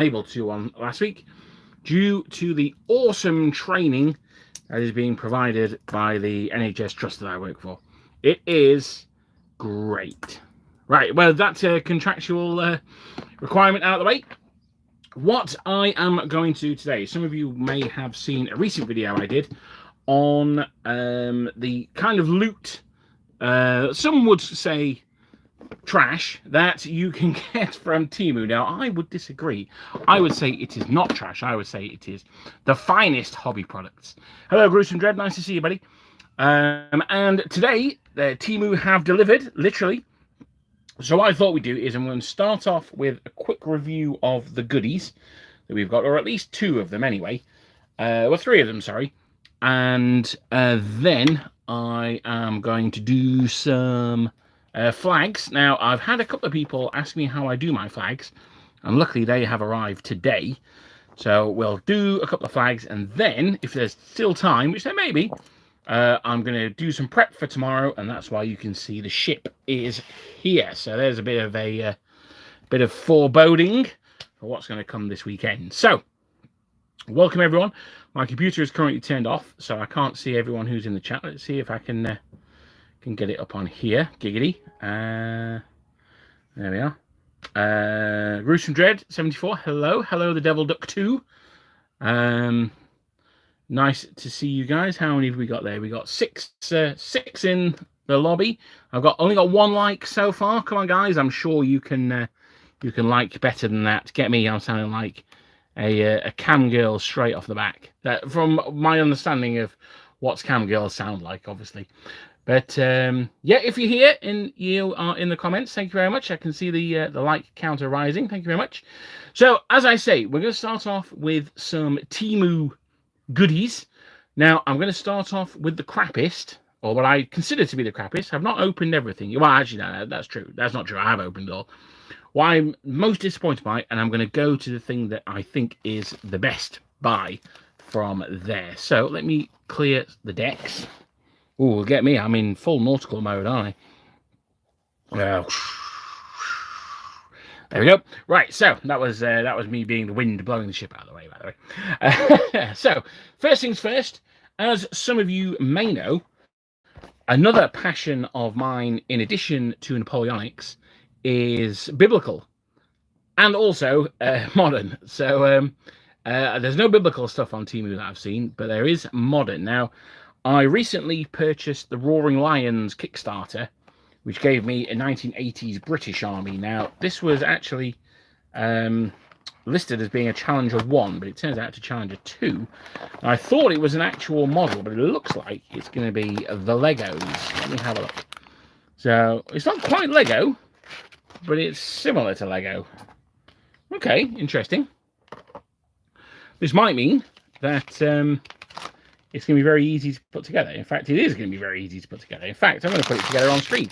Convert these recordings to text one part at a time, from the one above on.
able to on last week due to the awesome training that is being provided by the NHS trust that I work for. It is great. Right, well, that's a contractual requirement out of the way. What I am going to do today, some of you may have seen a recent video I did on the kind of loot, some would say trash, that you can get from Temu. Now, I would disagree. I would say it is not trash. I would say it is the finest hobby products. Hello, Gruesome Dread. Nice to see you, buddy. And today, Temu have delivered, literally. So what I thought we'd do is I'm going to start off with a quick review of the goodies that we've got, or at least 2 of them anyway. Well, 3 of them, sorry. And then I am going to do some flags. Now, I've had a couple of people ask me how I do my flags, and luckily they have arrived today. So we'll do a couple of flags, and then, if there's still time, which there may be, I'm going to do some prep for tomorrow, and that's why you can see the ship is here. So there's a bit of foreboding for what's going to come this weekend. So, welcome everyone. My computer is currently turned off, so I can't see everyone who's in the chat. Let's see if I can get it up on here. Giggity. There we are. Gruesome Dread 74. Hello, the Devil Duck 2. Nice to see you guys. How many have we got there? We got six in the lobby. I've only got 1 like so far. Come on, guys. I'm sure you can like better than that. Get me. I'm sounding like a cam girl straight off the back. From my understanding of what's cam girls sound like, obviously. But yeah, if you're here and you are in the comments, thank you very much. I can see the like counter rising. Thank you very much. So as I say, we're going to start off with some Temu goodies. Now, I'm going to start off with the crappiest, or what I consider to be the crappiest. I've not opened everything. Well, actually, no, that's true. That's not true. I have opened it all. What I'm most disappointed by, and I'm going to go to the thing that I think is the best buy from there. So let me clear the decks. Oh, get me. I'm in full nautical mode, aren't I? Well, there we go. Right, so that was me being the wind blowing the ship out of the way, by the way. So, first things first, as some of you may know, another passion of mine, in addition to Napoleonics, is biblical and also modern. So, there's no biblical stuff on Temu that I've seen, but there is modern. Now, I recently purchased the Roaring Lions Kickstarter, which gave me a 1980s British Army. Now, this was actually listed as being a Challenger 1, but it turns out to Challenger 2. I thought it was an actual model, but it looks like it's going to be the Legos. Let me have a look. So, it's not quite Lego, but it's similar to Lego. Okay, interesting. This might mean that it's going to be very easy to put together. In fact, it is going to be very easy to put together. In fact, I'm going to put it together on screen.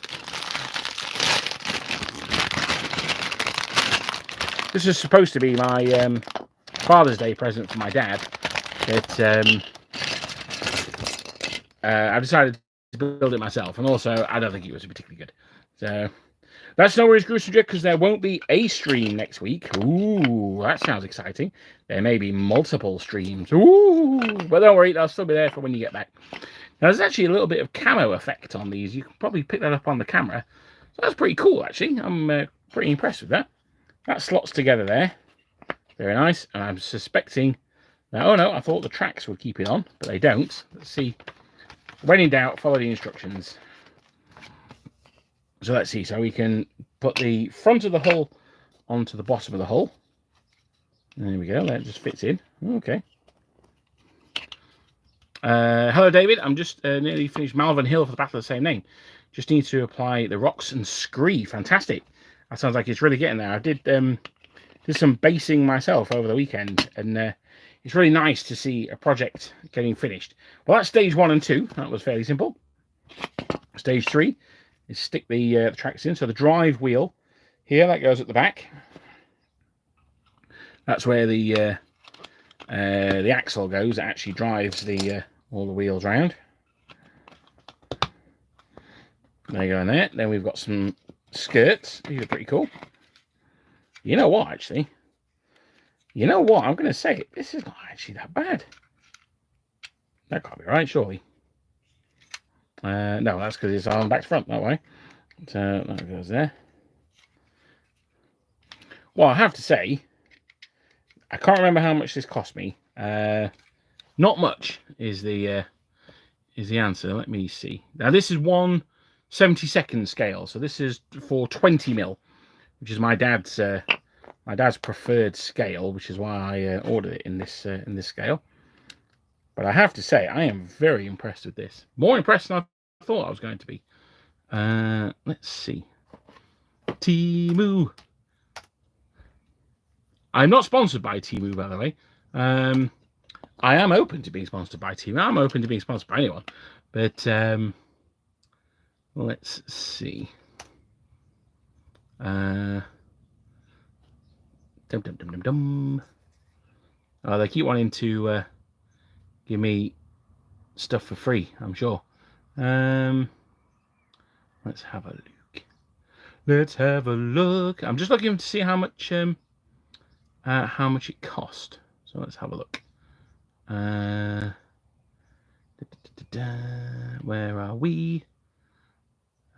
This is supposed to be my Father's Day present for my dad. But I decided to build it myself. And also, I don't think it was particularly good. So, that's no worries, Gruesome Dread, because there won't be a stream next week. Ooh, that sounds exciting. There may be multiple streams. Ooh, but don't worry, they'll still be there for when you get back. Now, there's actually a little bit of camo effect on these. You can probably pick that up on the camera. So that's pretty cool, actually. I'm pretty impressed with that. That slots together there. Very nice. And I'm suspecting that, oh no, I thought the tracks would keep it on, but they don't. Let's see. When in doubt, follow the instructions. So let's see. So we can put the front of the hull onto the bottom of the hull. There we go. That just fits in. Okay. Hello, David. I'm just nearly finished Malvern Hill for the Battle of the same name. Just need to apply the rocks and scree. Fantastic. That sounds like it's really getting there. I did some basing myself over the weekend, and it's really nice to see a project getting finished. Well, that's stage 1 and 2. That was fairly simple. Stage 3 is stick the tracks in. So the drive wheel here, that goes at the back. That's where the axle goes. It actually drives all the wheels around. There you go in there. Then we've got some skirts. These are pretty cool. You know what, actually? You know what? I'm going to say it. This is not actually that bad. That can't be right, surely. No, that's because it's on back to front that way. So that goes there. Well, I have to say, I can't remember how much this cost me. Not much is the answer. Let me see. Now this is 1/72 scale, so this is for 20mm, which is my dad's preferred scale, which is why I ordered it in this scale. But I have to say, I am very impressed with this. More impressed than I thought I was going to be. Let's see. Temu. I'm not sponsored by Temu, by the way. I am open to being sponsored by Temu. I'm open to being sponsored by anyone. But let's see. Oh, they keep wanting to give me stuff for free, I'm sure. Let's have a look. Let's have a look. I'm just looking to see how much it cost. So let's have a look. Where are we?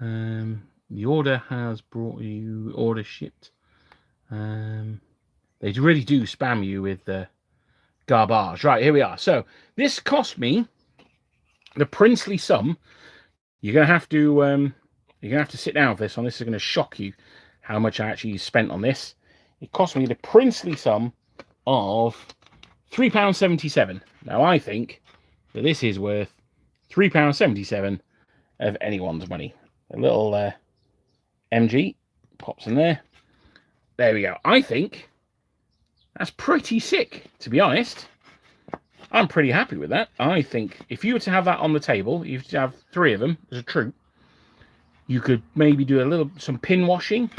The order has brought you order shipped. They really do spam you with garbage. Right, here we are. So this cost me the princely sum. You're gonna have to sit down for this one. This is gonna shock you how much I actually spent on this. It cost me the princely sum of £3.77. Now I think that this is worth £3.77 of anyone's money. A little MG pops in there. There we go. I think that's pretty sick, to be honest. I'm pretty happy with that. I think if you were to have that on the table, you to have 3 of them as a troop, you could maybe do some pin washing,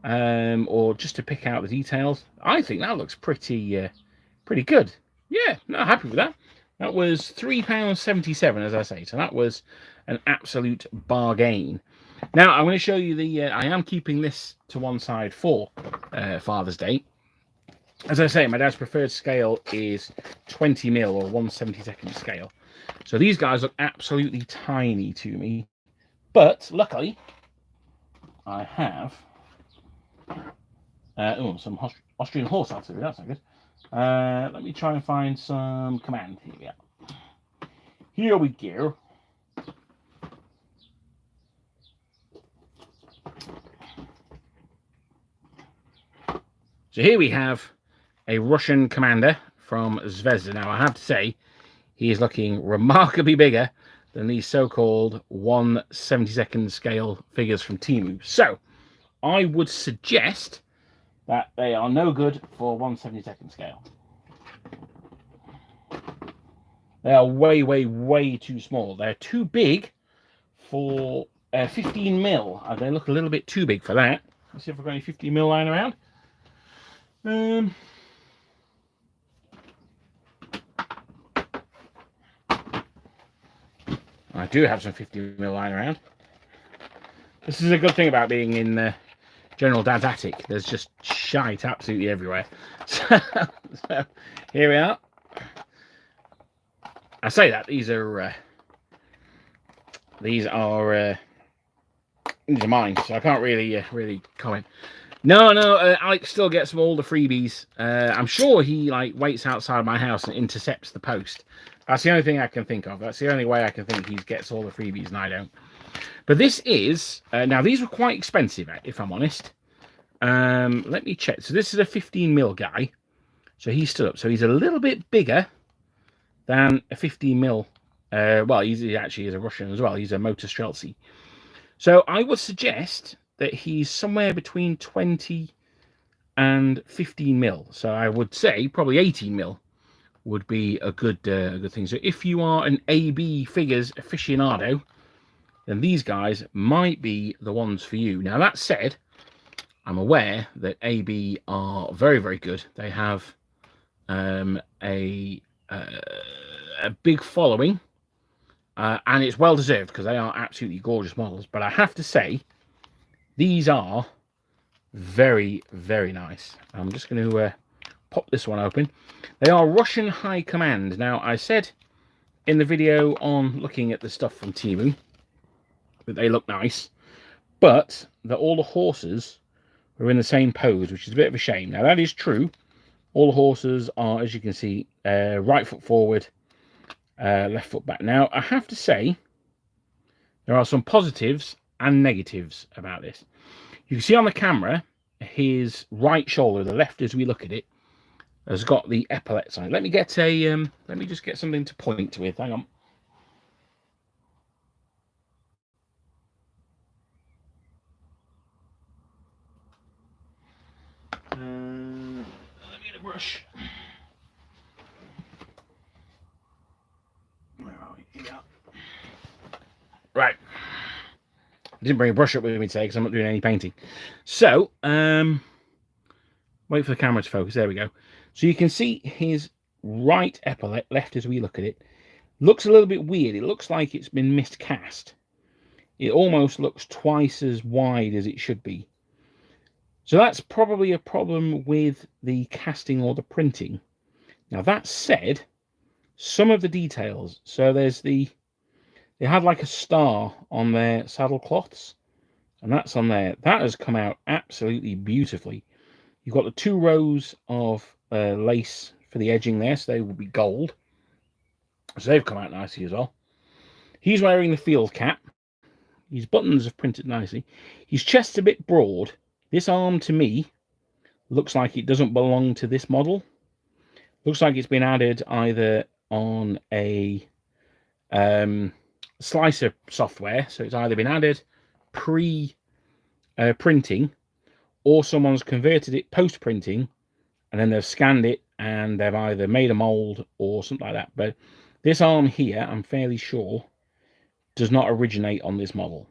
or just to pick out the details. I think that looks pretty good. Yeah, no, happy with that. That was £3.77, as I say. So that was an absolute bargain. Now I'm going to show you I am keeping this to one side for Father's Day. As I say, my dad's preferred scale is 20mm or 1/72 scale. So these guys look absolutely tiny to me. But luckily, I have some Austrian horse artillery. That's not good. Let me try and find some command. Here we go. Here we go. So here we have a Russian commander from Zveza. Now I have to say, he is looking remarkably bigger than these so-called 1/72 scale figures from Temu. So I would suggest that they are no good for 1/72 scale. They are way, way, way too small. They're too big for 15mm. They look a little bit too big for that. Let's see if I've got any 15mm lying around. I do have some 50mm lying around. This is a good thing about being in General Dad's attic. There's just shite absolutely everywhere. So here we are. I say that these are mine, so I can't really comment. No, Alex still gets all the freebies. I'm sure he waits outside my house and intercepts the post. That's the only thing I can think of. That's the only way I can think he gets all the freebies and I don't. But this is now these were quite expensive, if I'm honest. Let me check. So this is a 15mm guy. So he stood up. So he's a little bit bigger than a 15mm. Well, he actually is a Russian as well. He's a Motor Streltsy. So I would suggest that he's somewhere between 20 and 15mm. So I would say probably 18mm would be a good thing. So if you are an AB figures aficionado, then these guys might be the ones for you. Now that said, I'm aware that AB are very, very good. They have a big following, and it's well deserved because they are absolutely gorgeous models. But I have to say, these are very, very nice. I'm just going to pop this one open. They are Russian High Command. Now, I said in the video on looking at the stuff from Temu that they look nice, but that all the horses are in the same pose, which is a bit of a shame. Now, that is true. All the horses are, as you can see, right foot forward, left foot back. Now, I have to say, there are some positives and negatives about this. You can see on the camera, his right shoulder, the left as we look at it, has got the epaulets on it. Let me get a, let me just get something to point with. Hang on. Let me get a brush. Where are we? Here we are. Right. I didn't bring a brush up with me today because I'm not doing any painting. So, wait for the camera to focus. There we go. So you can see his right epaulet, left as we look at it, looks a little bit weird. It looks like it's been miscast. It almost looks twice as wide as it should be. So that's probably a problem with the casting or the printing. Now, that said, some of the details. So there's they had like a star on their saddle cloths, and that's on there. That has come out absolutely beautifully. You've got the 2 rows of lace for the edging there, so they will be gold. So they've come out nicely as well. He's wearing the field cap. His buttons have printed nicely. His chest's a bit broad. This arm, to me, looks like it doesn't belong to this model. Looks like it's been added either on a slicer software, so it's either been added pre-printing, or someone's converted it post-printing, and then they've scanned it, and they've either made a mold or something like that. But this arm here, I'm fairly sure, does not originate on this model.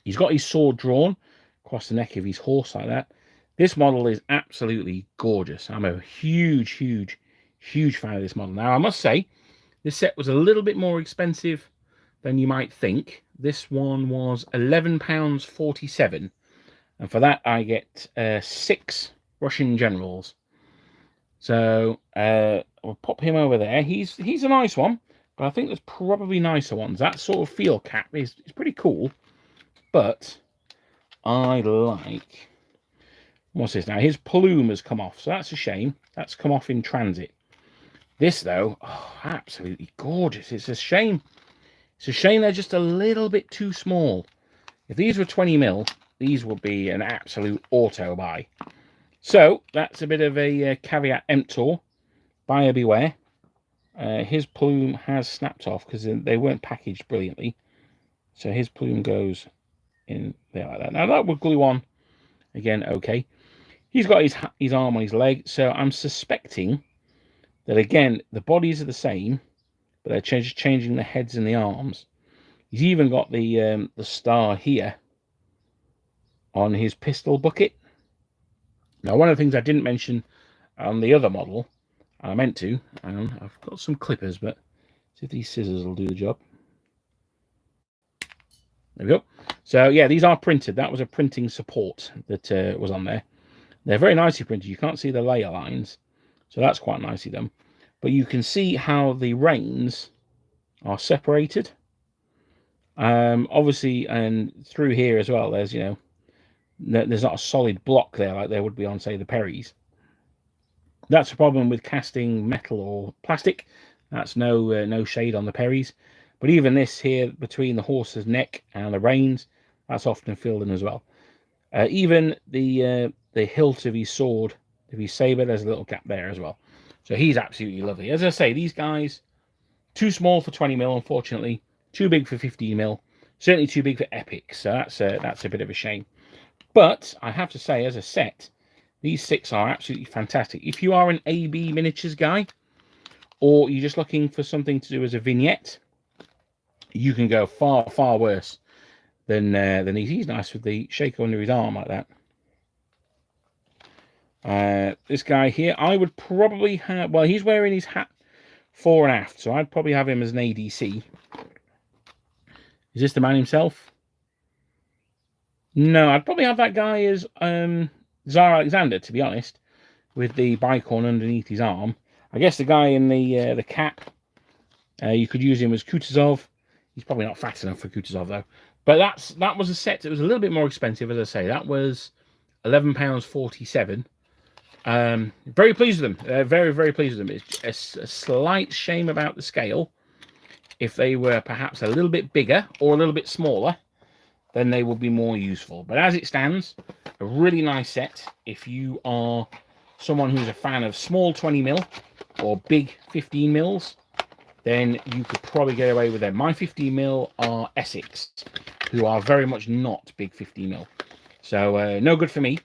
He's got his sword drawn across the neck of his horse like that. This model is absolutely gorgeous. I'm a huge fan of this model. Now, I must say, this set was a little bit more expensive than you might think. This one was £11.47, and for that I get 6 Russian generals. So we'll pop him over there. He's a nice one, but I think there's probably nicer ones. That sort of field cap is pretty cool, but I like, what's this now? His plume has come off, so that's a shame. That's come off in transit. This, though, oh, absolutely gorgeous. It's a shame. It's a shame they're just a little bit too small. If these were 20mm, these would be an absolute auto buy. So, that's a bit of a caveat emptor. Buyer beware. His plume has snapped off because they weren't packaged brilliantly. So his plume goes in there like that. Now, that would glue on, again, okay. He's got his arm on his leg, so I'm suspecting that, again, the bodies are the same, but they're just changing the heads and the arms. He's even got the star here on his pistol bucket. Now, one of the things I didn't mention on the other model, and I meant to, and I've got some clippers, but see if these scissors will do the job. There we go. So, yeah, these are printed. That was a printing support that was on there. They're very nicely printed. You can't see the layer lines, so that's quite nicely done. But you can see how the reins are separated. Obviously, and through here as well, there's, there's not a solid block there like there would be on, say, the Perrys. That's a problem with casting metal or plastic. That's no shade on the Perrys. But even this here, between the horse's neck and the reins, that's often filled in as well. Even the hilt of his sword, of his saber, there's a little gap there as well. So he's absolutely lovely. As I say, these guys, too small for 20mm, unfortunately. Too big for 15mm. Certainly too big for epic. So that's a bit of a shame. But I have to say, as a set, these 6 are absolutely fantastic. If you are an AB miniatures guy, or you're just looking for something to do as a vignette, you can go far, far worse than these. He's nice with the shaker under his arm like that. This guy here, I would probably have, well, he's wearing his hat fore and aft, so I'd probably have him as an ADC. Is this the man himself? No, I'd probably have that guy as Tsar Alexander, to be honest. with the bicorn underneath his arm. I guess the guy in the cap, you could use him as Kutuzov. He's probably not fat enough for Kutuzov though. But that was a set that was a little bit more expensive, as I say. That was £11.47. Very pleased with them. Very, very pleased with them. It's a slight shame about the scale. If they were perhaps a little bit bigger or a little bit smaller, then they would be more useful. But as it stands, a really nice set. If you are someone who's a fan of small 20mm or big 15mm, then you could probably get away with them. My 15mm are Essex, who are very much not big 15mm. So no good for me.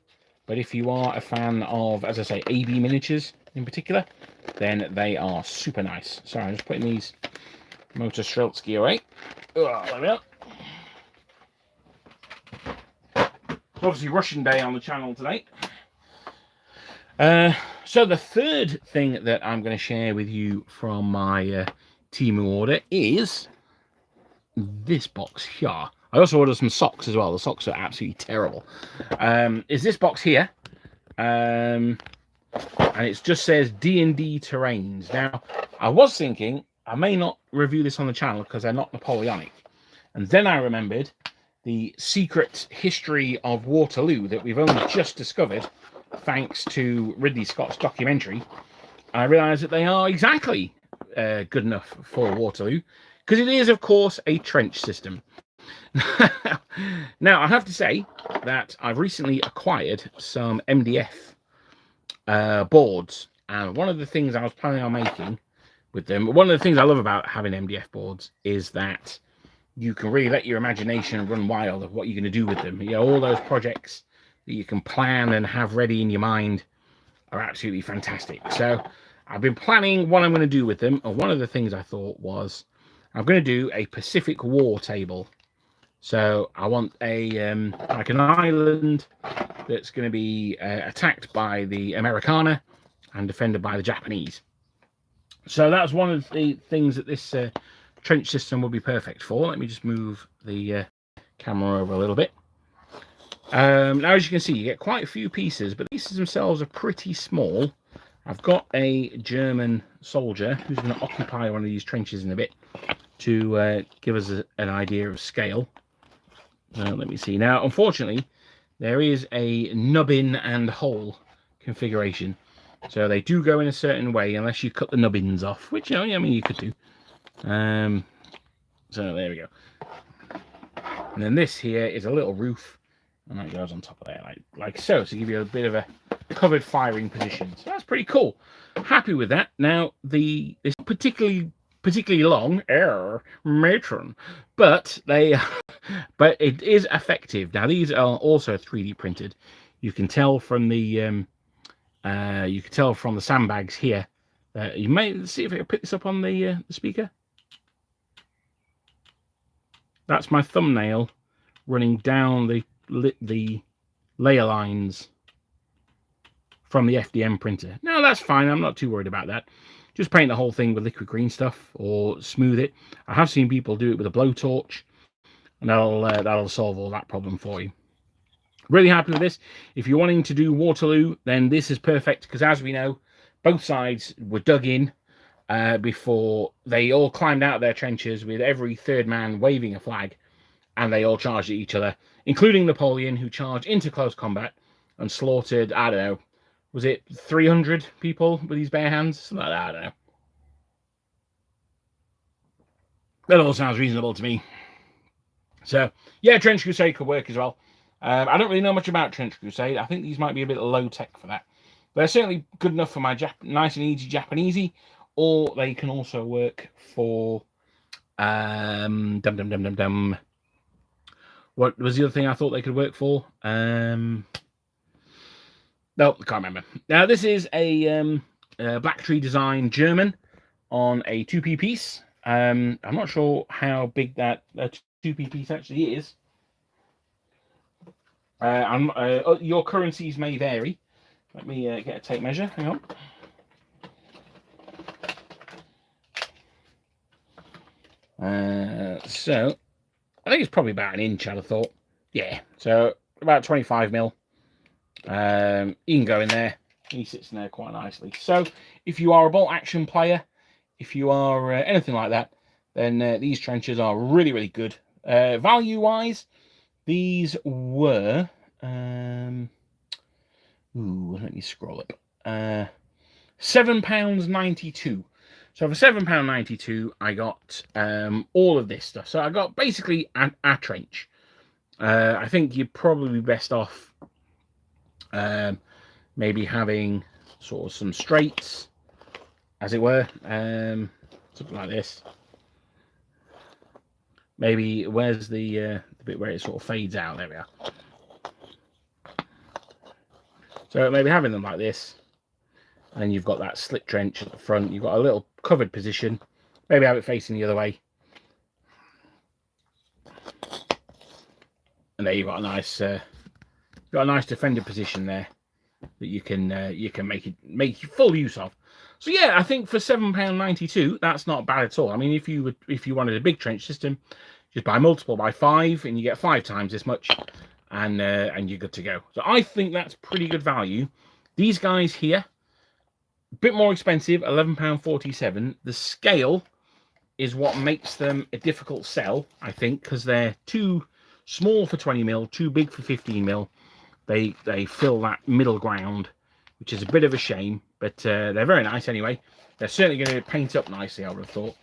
But if you are a fan of, as I say, AB miniatures in particular, then they are super nice. Sorry, I'm just putting these Motor Streltsky away. Oh, there we are. Obviously Russian Day on the channel today. So the third thing that I'm going to share with you from my Temu order is this box here. I also ordered some socks as well. The socks are absolutely terrible. Is this box here. And it just says D&D Terrains. Now, I was thinking I may not review this on the channel because they're not Napoleonic. And then I remembered the secret history of Waterloo that we've only just discovered thanks to Ridley Scott's documentary. I realised that they are exactly good enough for Waterloo, because it is, of course, a trench system. Now, I have to say that I've recently acquired some MDF boards, and one of the things I was planning on making with them, one of the things I love about having MDF boards is that you can really let your imagination run wild of what you're going to do with them. You know, all those projects that you can plan and have ready in your mind are absolutely fantastic. So I've been planning what I'm going to do with them, and one of the things I thought was I'm going to do a Pacific War table. So I want a like an island that's going to be attacked by the Americana and defended by the Japanese. So that's one of the things that this trench system will be perfect for. Let me just move the camera over a little bit. Now, as you can see, you get quite a few pieces, but the pieces themselves are pretty small. I've got a German soldier who's going to occupy one of these trenches in a bit to give us an idea of scale. Let me see. Now, unfortunately, there is a nubbin and hole configuration. So they do go in a certain way unless you cut the nubbins off, which, I mean, you could do. So there we go. And then this here is a little roof, and that goes on top of there, like so, to give you a bit of a covered firing position. So that's pretty cool. Happy with that. Now, it's particularly long, matron, but it is effective. Now, these are also 3D printed. You can tell from the sandbags here. You may see if I can pick this up on the speaker. That's my thumbnail running down the layer lines from the FDM printer. No, that's fine. I'm not too worried about that. Just paint the whole thing with liquid green stuff or smooth it. I have seen people do it with a blowtorch, and that'll solve all that problem for you. Really happy with this. If you're wanting to do Waterloo, then this is perfect, because as we know, both sides were dug in before they all climbed out of their trenches with every third man waving a flag, and they all charged at each other, including Napoleon, who charged into close combat and slaughtered, I don't know, was it 300 people with his bare hands? Something like that, I don't know. That all sounds reasonable to me. So, yeah, Trench Crusade could work as well. I don't really know much about Trench Crusade. I think these might be a bit low tech for that. They're certainly good enough for my nice and easy Japanesey, or they can also work for what was the other thing I thought they could work for? No, I can't remember. Now, this is a Black Tree Design German on a 2p piece. I'm not sure how big that 2p piece actually is. Your currencies may vary. Let me get a tape measure. Hang on. So I think it's probably about an inch, I'd have thought. Yeah, so about 25mm. You can go in there He sits in there quite nicely. So if you are a bolt action player, if you are anything like that, then these trenches are really, really good. Value wise, these were let me scroll up. £7.92. So for £7.92, I got all of this stuff. So I got basically a trench. I think you're probably best off maybe having sort of some straights, as it were, something like this. Maybe where's the bit where it sort of fades out? There we are. So maybe having them like this, and then you've got that slit trench at the front. You've got a little covered position. Maybe have it facing the other way, and there you've got a nice defender position there that you can make full use of. So yeah, I think for £7.92, that's not bad at all. I mean, if you wanted a big trench system, just buy multiple, buy 5, and you get 5 times this much, and you're good to go. So I think that's pretty good value. These guys here, a bit more expensive, £11.47. The scale is what makes them a difficult sell, I think, because they're too small for 20mm, too big for 15mm. They fill that middle ground, which is a bit of a shame, but they're very nice anyway. They're certainly going to paint up nicely, I would have thought.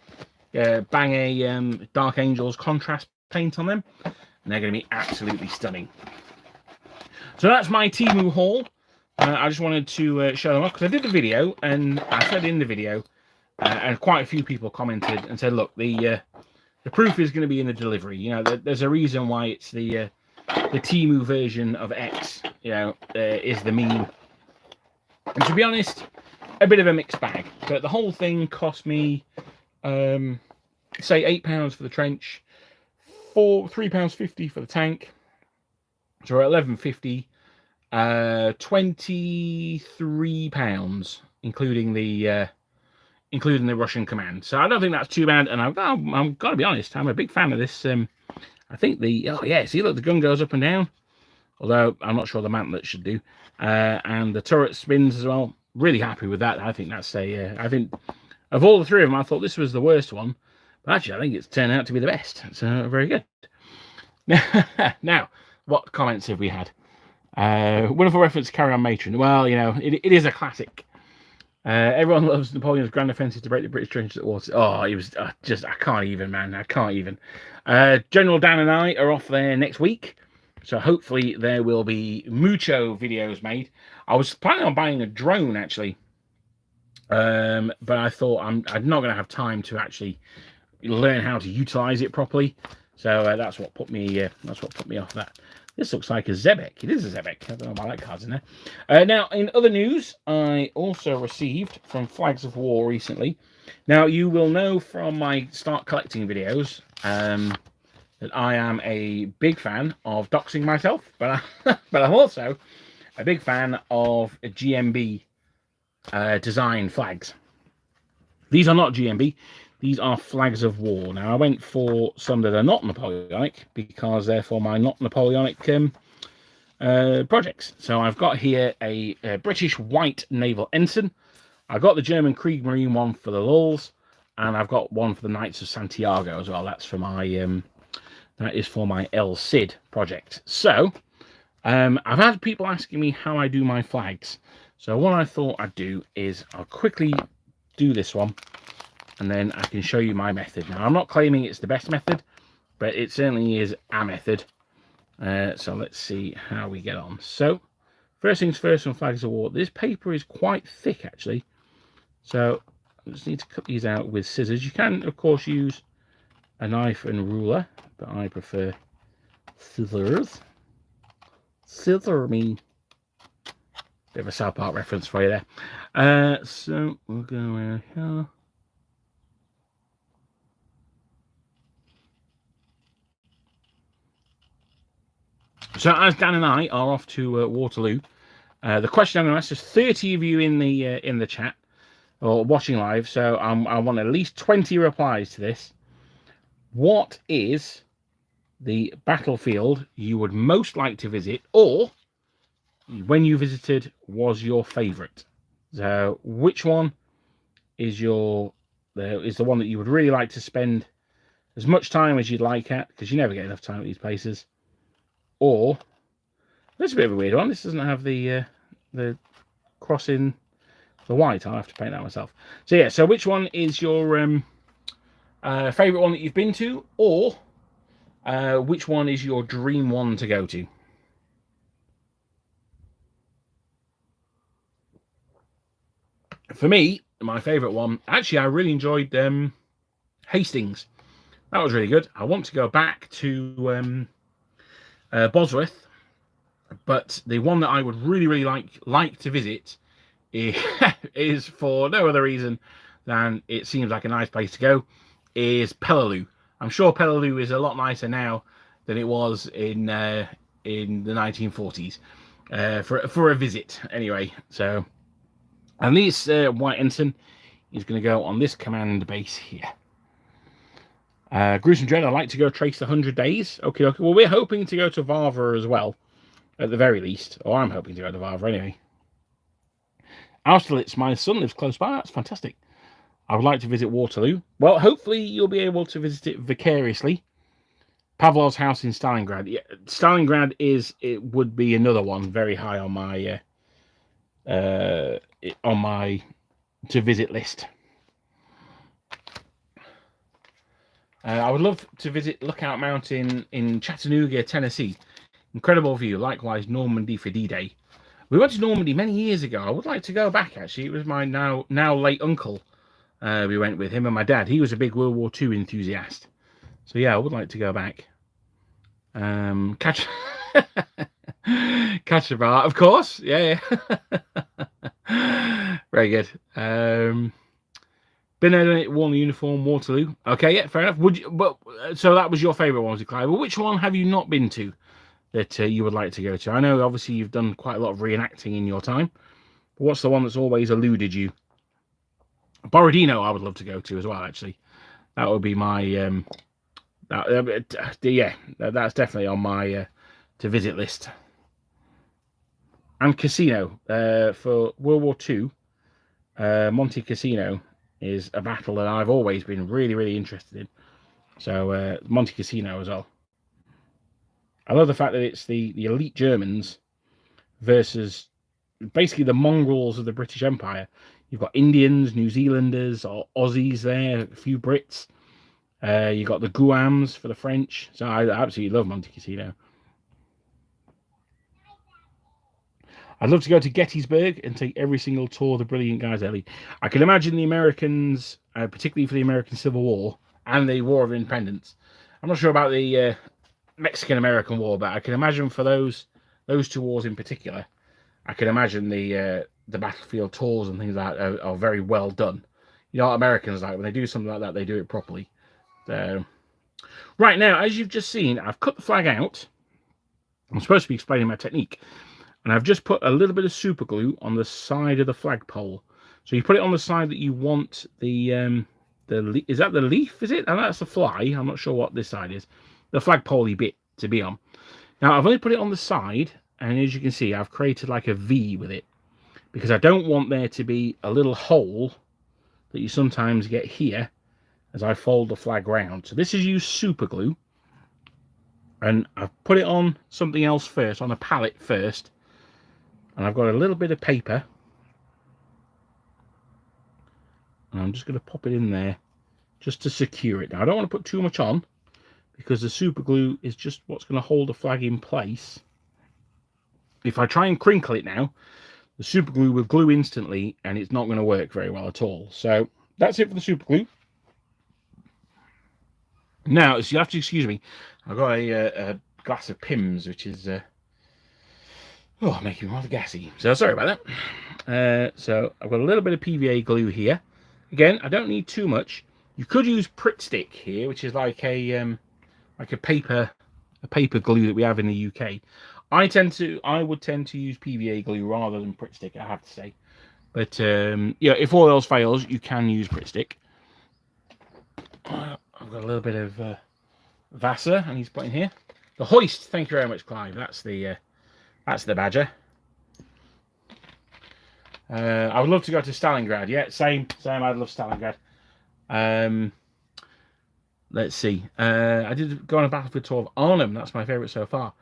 Bang a Dark Angels contrast paint on them, and they're going to be absolutely stunning. So that's my Temu haul. I just wanted to show them off, because I did the video, and I said in the video, and quite a few people commented and said, look, the proof is going to be in the delivery. You know, there's a reason why it's the Temu version of X, you know, is the meme. And to be honest, a bit of a mixed bag. But the whole thing cost me, say, £8 for the trench, £3.50 for the tank. So we're at £11.50, £23, including the Russian command. So I don't think that's too bad. And I'm got to be honest, I'm a big fan of this. I think see, look, the gun goes up and down. Although I'm not sure the mantlet should do. And the turret spins as well. Really happy with that. I think that's I think of all the three of them, I thought this was the worst one. But actually, I think it's turned out to be the best. So very good. Now, what comments have we had? Wonderful reference to Carry On Matron. Well, you know, it is a classic. Everyone loves Napoleon's grand offensive to break the British trenches at water. Oh, it was I can't even, man. I can't even. General Dan and I are off there next week. So hopefully there will be mucho videos made. I was planning on buying a drone, actually. But I thought I'm not going to have time to actually learn how to utilize it properly. So that's what put me off that. This looks like a Zebek. It is a Zebek. I don't know why that card's in there. Now, in other news, I also received from Flags of War recently. Now, you will know from my Start Collecting videos that I am a big fan of doxing myself, but I'm also a big fan of GMB design flags. These are not GMB. These are Flags of War. Now, I went for some that are not Napoleonic because they're for my not Napoleonic projects. So I've got here a British white naval ensign. I've got the German Kriegsmarine one for the lulls, and I've got one for the Knights of Santiago as well. That's for my that is for my El Cid project. So I've had people asking me how I do my flags. So what I thought I'd do is I'll quickly do this one, and then I can show you my method. Now, I'm not claiming it's the best method, but it certainly is a method. So let's see how we get on. So first things first on Flags of War. This paper is quite thick, actually. So I just need to cut these out with scissors. You can, of course, use a knife and ruler, but I prefer scissors. Scissor me. Bit of a South Park reference for you there. So we'll go around here. So as Dan and I are off to Waterloo, the question I'm going to ask is 30 of you in the chat or watching live. So I want at least 20 replies to this. What is the battlefield you would most like to visit, or when you visited, was your favourite? So which one is is the one that you would really like to spend as much time as you'd like at, because you never get enough time at these places? Or, this is a bit of a weird one. This doesn't have the crossing the white. I'll have to paint that myself. So yeah, so which one is your favourite one that you've been to, or which one is your dream one to go to? For me, my favourite one, actually, I really enjoyed Hastings. That was really good. I want to go back to Bosworth, but the one that I would really like to visit is for no other reason than it seems like a nice place to go, is Peleliu. I'm sure Peleliu is a lot nicer now than it was in the 1940s for a visit anyway. So, and this White Ensign is going to go on this command base here. Gruesome Dread, I'd like to go trace the 100 days. Okay. Well, we're hoping to go to Varva as well, at the very least. Or I'm hoping to go to Varva anyway. Austerlitz, my son lives close by. That's fantastic. I would like to visit Waterloo. Well, hopefully you'll be able to visit it vicariously. Pavlov's house in Stalingrad. Yeah, Stalingrad would be another one very high on my to visit list. I would love to visit Lookout Mountain in Chattanooga, Tennessee. Incredible view. Likewise, Normandy for D-Day. We went to Normandy many years ago. I would like to go back, actually. It was my now late uncle. We went with him and my dad. He was a big World War II enthusiast. So, yeah, I would like to go back. Catch a bar, of course. Yeah. Very good. Been in a worn uniform, Waterloo. Okay, yeah, fair enough. So that was your favourite one, was it, Clive? Well, which one have you not been to that you would like to go to? I know, obviously, you've done quite a lot of reenacting in your time. But what's the one that's always eluded you? Borodino, I would love to go to as well, actually. That would be my... that's definitely on my to visit list. And Casino. For World War II, Monte Cassino is a battle that I've always been really interested in. So Monte Cassino as well. I love the fact that it's the elite Germans versus basically the mongrels of the British Empire. You've got Indians, New Zealanders, or Aussies there, a few Brits. You've got the Guams for the French. So I absolutely love Monte Cassino. I'd love to go to Gettysburg and take every single tour of the brilliant guys there. I can imagine the Americans, particularly for the American Civil War and the War of Independence. I'm not sure about the Mexican-American War, but I can imagine for those two wars in particular, I can imagine the battlefield tours and things like that are very well done. You know what Americans like? When they do something like that, they do it properly. Right now, as you've just seen, I've cut the flag out. I'm supposed to be explaining my technique. And I've just put a little bit of super glue on the side of the flagpole. So you put it on the side that you want the is that the leaf, is it? And that's the fly. I'm not sure what this side is. The flagpole-y bit to be on. Now, I've only put it on the side, and as you can see, I've created like a V with it. Because I don't want there to be a little hole that you sometimes get here as I fold the flag round. So this is used super glue. And I've put it on something else first, on a palette first. And I've got a little bit of paper. And I'm just going to pop it in there just to secure it. Now, I don't want to put too much on because the super glue is just what's going to hold the flag in place. If I try and crinkle it now, the super glue will glue instantly and it's not going to work very well at all. So that's it for the super glue. Now, so you have to excuse me. I've got a glass of Pimm's, which is... making me rather gassy. So sorry about that. So I've got a little bit of PVA glue here. Again, I don't need too much. You could use Pritt Stick here, which is like a paper glue that we have in the UK. I would tend to use PVA glue rather than Pritt Stick, I have to say. But if all else fails, you can use Pritt Stick. I've got a little bit of Vassar I need to put in here. The hoist. Thank you very much, Clive. That's the badger. I would love to go to Stalingrad. Yeah, same. I'd love Stalingrad. Let's see. I did go on a battlefield tour of Arnhem. That's my favourite so far.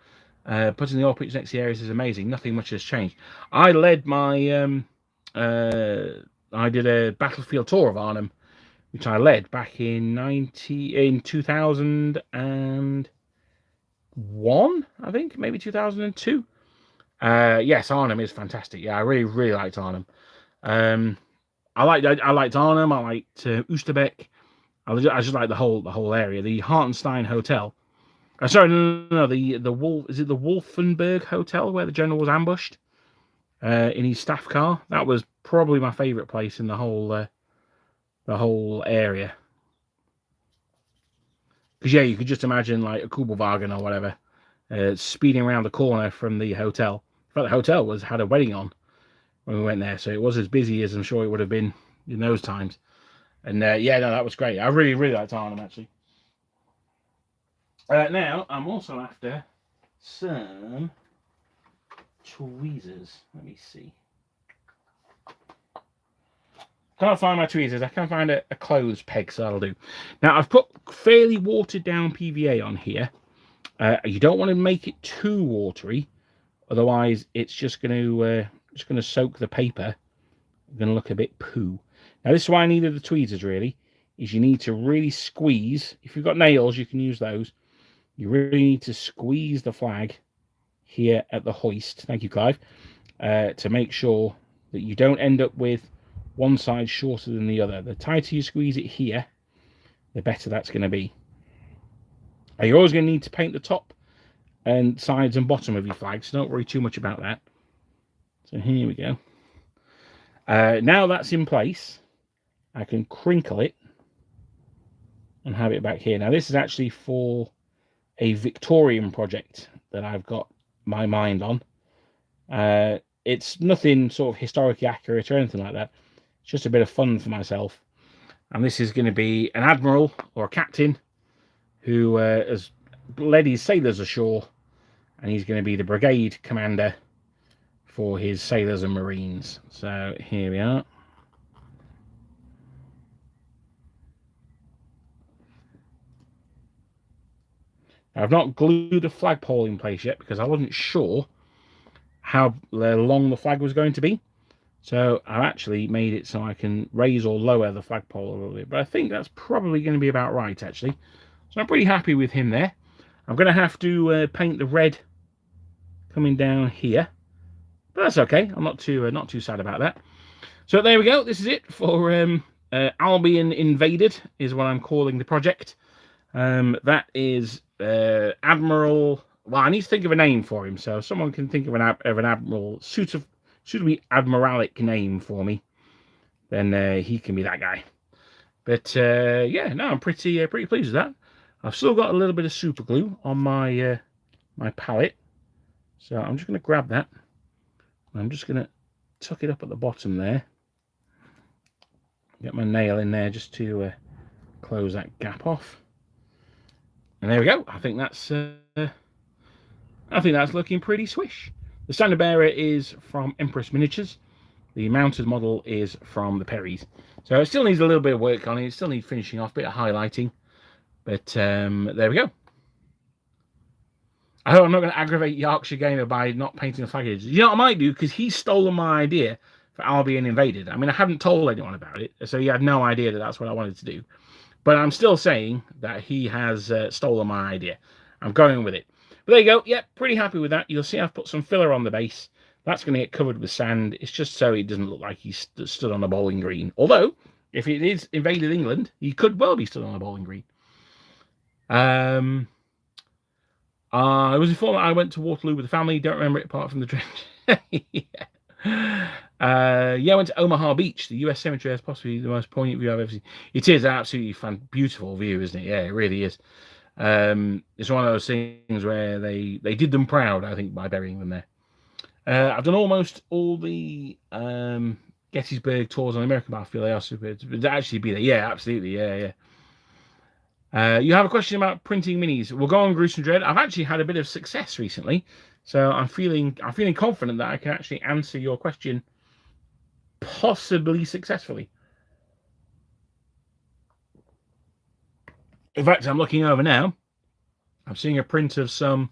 Putting the oil pitch next to the areas is amazing. Nothing much has changed. I led my I did a battlefield tour of Arnhem, which I led back in 2001, I think, maybe 2002. Yes, Arnhem is fantastic. Yeah, I really liked Arnhem. I liked Arnhem. I liked Oosterbeek. I just like the whole area. The Hartenstein Hotel. Sorry, no. The Wolf, is it the Wolfenberg Hotel where the general was ambushed in his staff car? That was probably my favourite place in the whole area. Because yeah, you could just imagine like a Kubelwagen or whatever speeding around the corner from the hotel. In fact, the hotel had a wedding on when we went there, so it was as busy as I'm sure it would have been in those times. And yeah, no, that was great. I really liked Arnhem actually. Now I'm also after some tweezers. Let me see. Can't find my tweezers. I can't find a clothes peg, so that'll do. Now I've put fairly watered down PVA on here. You don't want to make it too watery, otherwise it's just going to soak the paper. It's going to look a bit poo. Now this is why I needed the tweezers really. Is you need to really squeeze. If you've got nails, you can use those. You really need to squeeze the flag here at the hoist. Thank you, Clive. To make sure that you don't end up with one side shorter than the other. The tighter you squeeze it here, the better that's going to be. Now, you're always going to need to paint the top and sides and bottom of your flag, so don't worry too much about that. So here we go. Now that's in place, I can crinkle it and have it back here. Now this is actually for a Victorian project that I've got my mind on. It's nothing sort of historically accurate or anything like that. It's just a bit of fun for myself. And this is going to be an admiral or a captain who has led his sailors ashore, and he's going to be the brigade commander for his sailors and marines. So here we are. I've not glued a flagpole in place yet because I wasn't sure how long the flag was going to be. So I've actually made it so I can raise or lower the flagpole a little bit. But I think that's probably going to be about right, actually. So I'm pretty happy with him there. I'm going to have to paint the red coming down here. But that's okay. I'm not too sad about that. So there we go. This is it for Albion Invaded is what I'm calling the project. That is Admiral. Well, I need to think of a name for him. So if someone can think of an admiral suitably admiralic name for me, then he can be that guy. But yeah, no, I'm pretty pleased with that. I've still got a little bit of super glue on my my palette, so I'm just going to grab that. I'm just going to tuck it up at the bottom there. Get my nail in there just to close that gap off. And there we go. I think that's looking pretty swish. The standard bearer is from Empress Miniatures. The mounted model is from the Perrys. So it still needs a little bit of work on it. It still needs finishing off, a bit of highlighting. But there we go. I hope I'm not going to aggravate Yorkshire Gamer by not painting the flag edges. You know what I might do? Because he's stolen my idea for Albion Invaded. I mean, I haven't told anyone about it, so he had no idea that that's what I wanted to do. But I'm still saying that he has stolen my idea. I'm going with it. But there you go. Yep, pretty happy with that. You'll see I've put some filler on the base. That's going to get covered with sand. It's just so it doesn't look like he stood on a bowling green. Although, if it is invaded England, he could well be stood on a bowling green. I was informed that I went to Waterloo with the family. Don't remember it apart from the trench. Yeah. I went to Omaha Beach. The US cemetery has possibly the most poignant view I've ever seen. It is an absolutely beautiful view, isn't it? Yeah, it really is. It's one of those things where they did them proud, I think, by burying them there. I've done almost all the Gettysburg tours on the American battlefield. They are super. To actually be there, yeah, absolutely, yeah. You have a question about printing minis. We'll go on Gruesome Dread. I've actually had a bit of success recently, so I'm feeling confident that I can actually answer your question possibly successfully. In fact, I'm looking over now. I'm seeing a print of some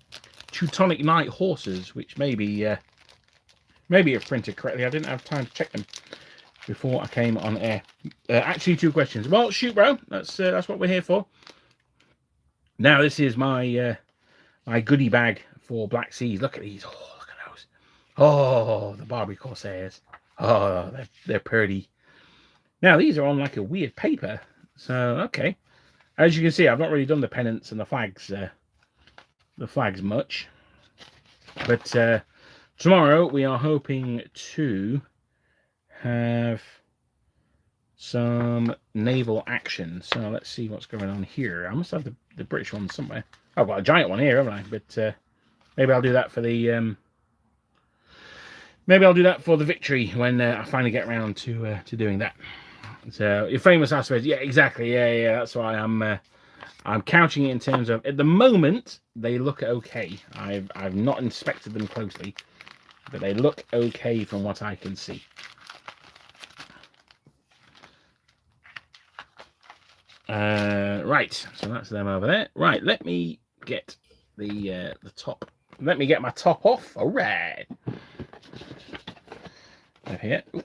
Teutonic Knight horses, which maybe have printed correctly. I didn't have time to check them before I came on air. Actually, 2 questions. Well, shoot, bro. That's what we're here for. Now, this is my my goodie bag for Black Seas. Look at these. Oh, look at those. Oh, the Barbary Corsairs. Oh, they're pretty. Now, these are on like a weird paper. So, okay. As you can see, I've not really done the pennants and the flags much. But tomorrow we are hoping to have some naval action. So let's see what's going on here. I must have the British one somewhere. I've got a giant one here, haven't I? But maybe I'll do that for the victory when I finally get around to doing that. So your famous aspect, yeah, exactly, yeah. That's why I'm couching it in terms of, at the moment they look okay. I've not inspected them closely, but they look okay from what I can see. Right, so that's them over there. Right, let me get the top. Let me get my top off. All right. Over here. Ooh.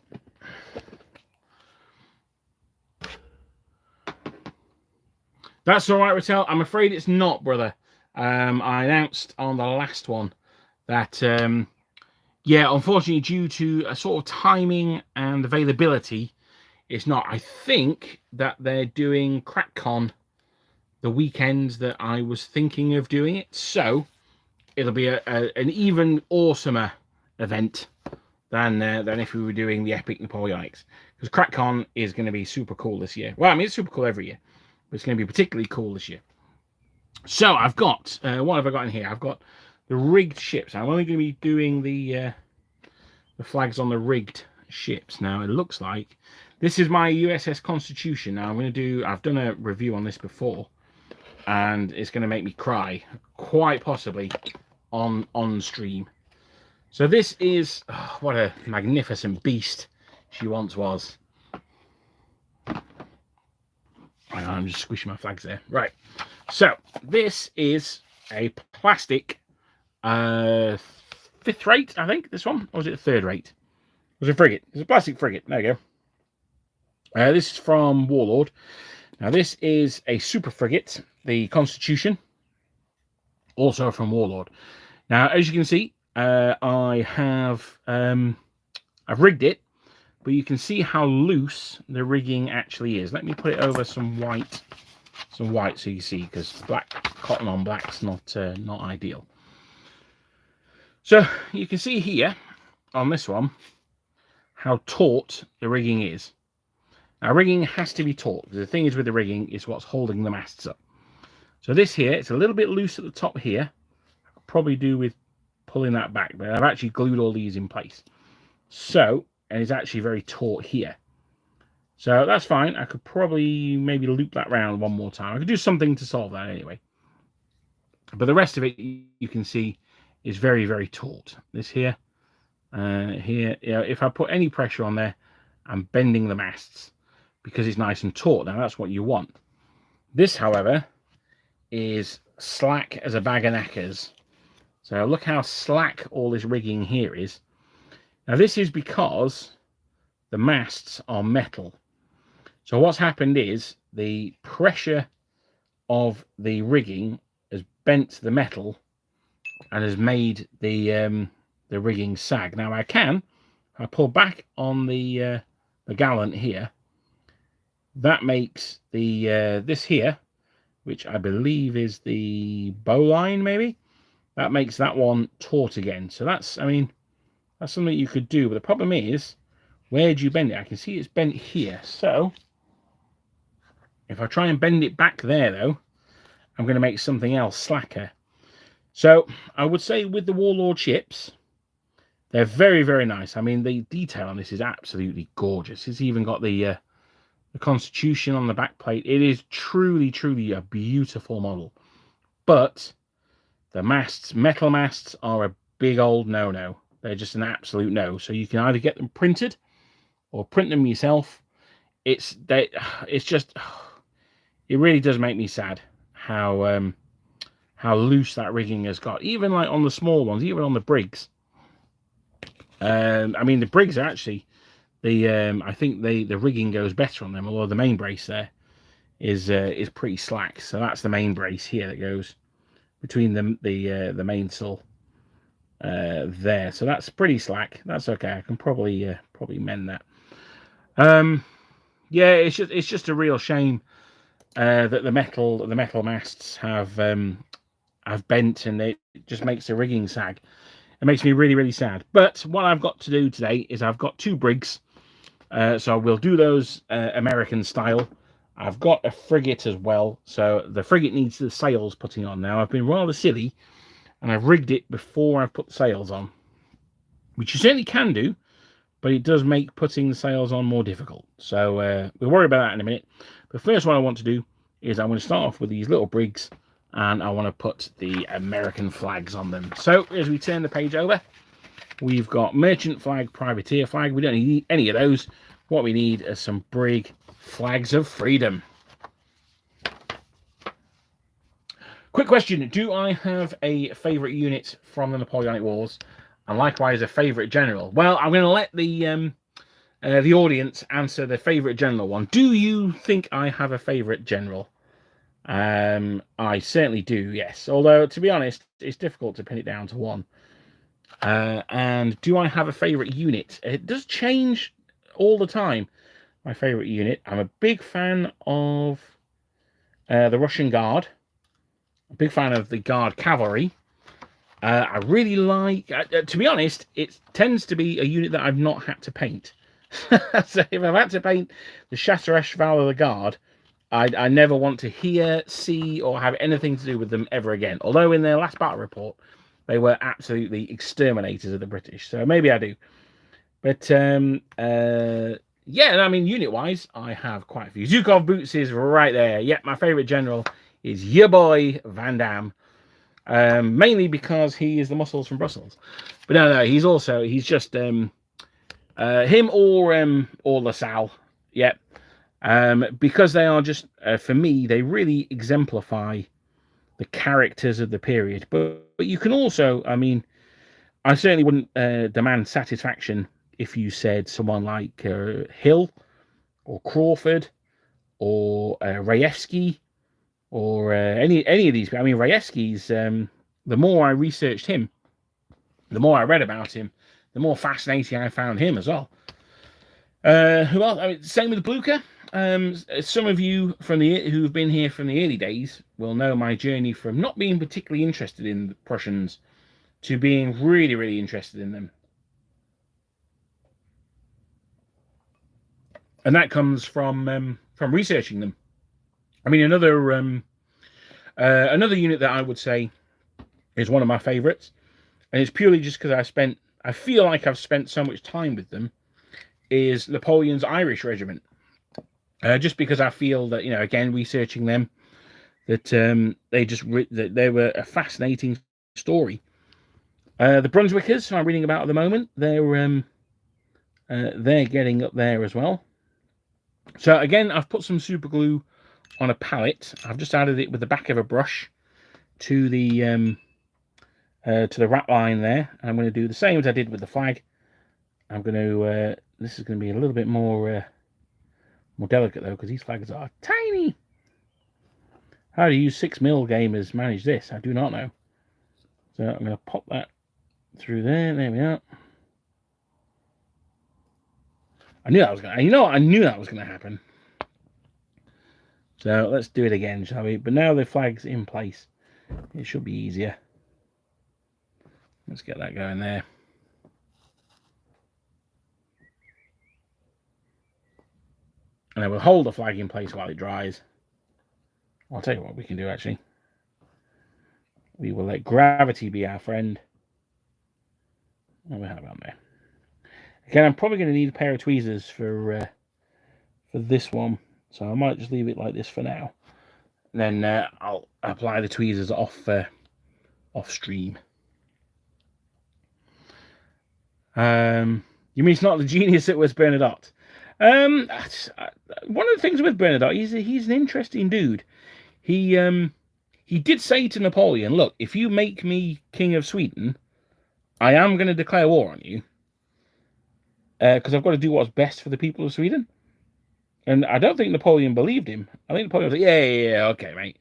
That's all right, Rattel. I'm afraid it's not, brother. I announced on the last one that, yeah, unfortunately, due to a sort of timing and availability, it's not. I think that they're doing CrackCon the weekends that I was thinking of doing it. So it'll be an even awesomer event than if we were doing the Epic Napoleonics. Because CrackCon is going to be super cool this year. Well, I mean, it's super cool every year. But it's going to be particularly cool this year. So I've got, what have I got in here? I've got the rigged ships. I'm only going to be doing the flags on the rigged ships. Now, it looks like this is my USS Constitution. Now, I've done a review on this before, and it's going to make me cry, quite possibly, on stream. So this is, oh, what a magnificent beast she once was. I'm just squishing my flags there. Right. So this is a plastic 5th rate, I think, this one. Or was it a 3rd rate? It was a frigate. It's a plastic frigate. There you go. This is from Warlord. Now this is a super frigate, the Constitution, also from Warlord. Now, as you can see, I've rigged it, but you can see how loose the rigging actually is. Let me put it over some white so you see, because black cotton on black's not ideal. So you can see here on this one how taut the rigging is. Now, rigging has to be taut. The thing is with the rigging is what's holding the masts up. So this here, it's a little bit loose at the top here. I could probably do with pulling that back, but I've actually glued all these in place. So, and it's actually very taut here. So that's fine. I could probably maybe loop that round one more time. I could do something to solve that anyway. But the rest of it, you can see, is very, very taut. This here, here, you know, if I put any pressure on there, I'm bending the masts because it's nice and taut. Now that's what you want. This, however, is slack as a bag of knackers. So look how slack all this rigging here is. Now this is because the masts are metal. So what's happened is the pressure of the rigging has bent the metal and has made the rigging sag. Now I pull back on the gallant here. That makes the this here, which I believe is the bowline, maybe. That makes that one taut again. So that's, I mean, that's something you could do. But the problem is, where do you bend it? I can see it's bent here. So if I try and bend it back there, though, I'm going to make something else slacker. So I would say with the Warlord ships, they're very, very nice. I mean, the detail on this is absolutely gorgeous. It's even got the Constitution on the back plate. It is truly, truly a beautiful model. But the masts, metal masts, are a big old no-no. They're just an absolute no. So you can either get them printed or print them yourself, it's just, it really does make me sad how loose that rigging has got. Even like on the small ones, even on the brigs. I mean, the brigs are actually I think the rigging goes better on them, although the main brace there is pretty slack. So that's the main brace here that goes between the mainsail there. So that's pretty slack. That's okay. I can probably mend that. Yeah, it's just a real shame that the metal masts have bent, and it just makes the rigging sag. It makes me really, really sad. But what I've got to do today is I've got 2 brigs. So we'll do those American style. I've got a frigate as well. So the frigate needs the sails putting on now. I've been rather silly, and I've rigged it before I've put the sails on, which you certainly can do, but it does make putting the sails on more difficult. So we'll worry about that in a minute. But first, what I want to do is I'm going to start off with these little brigs, and I want to put the American flags on them. So as we turn the page over, we've got merchant flag, privateer flag. We don't need any of those. What we need is some brig flags of freedom. Quick question: do I have a favourite unit from the Napoleonic Wars, and likewise a favourite general? Well, I'm going to let the audience answer the favourite general one. Do you think I have a favourite general? I certainly do, yes. Although, to be honest, it's difficult to pin it down to one. And do I have a favourite unit? It does change all the time, my favourite unit. I'm a big fan of the Russian Guard. A big fan of the Guard Cavalry. I really like, to be honest, it tends to be a unit that I've not had to paint. So if I've had to paint the Chasseur Cheval of the Guard, I never want to hear, see, or have anything to do with them ever again. Although in their last battle report, they were absolutely exterminators of the British. So maybe I do. But, yeah, I mean, unit-wise, I have quite a few. Zhukov Boots is right there. Yep, my favourite general is your boy, Van Damme. Mainly because he is the muscles from Brussels. But no, he's just him or LaSalle. Yep. Because they are just, for me, they really exemplify the characters of the period. But you can also, I mean, I certainly wouldn't demand satisfaction if you said someone like Hill or Crawford or Rayevsky or any of these. I mean, Rayevsky's, the more I researched him, the more I read about him, the more fascinating I found him as well. Who else? I mean, same with Blucher. Some of you who've been here from the early days will know my journey from not being particularly interested in the Prussians to being really, really interested in them. And that comes from researching them. I mean, another unit that I would say is one of my favourites, and it's purely just because I feel like I've spent so much time with them, is Napoleon's Irish Regiment. Just because I feel that, again, researching them, that they were a fascinating story. The Brunswickers, who I'm reading about at the moment, they're getting up there as well. So again, I've put some super glue on a palette. I've just added it with the back of a brush to the wrap line there. And I'm going to do the same as I did with the flag. I'm going to this is going to be a little bit more delicate though, because these flags are tiny. How do you 6mm gamers manage this? I do not know. So I'm going to pop that through there. There we are. I knew that was going to, I knew that was going to happen. So let's do it again, shall we? But now the flag's in place, it should be easier. Let's get that going there. And then we'll hold the flag in place while it dries. I'll tell you what we can do, actually. We will let gravity be our friend. And we have it on there. Again, I'm probably going to need a pair of tweezers for this one. So I might just leave it like this for now. And then I'll apply the tweezers off stream. You mean it's not the genius that was Bernadotte? One of the things with Bernadotte, he's an interesting dude. He did say to Napoleon, "Look, if you make me king of Sweden, I am going to declare war on you, because I've got to do what's best for the people of Sweden." And I don't think Napoleon believed him. I think Napoleon was like, "Yeah, okay, mate."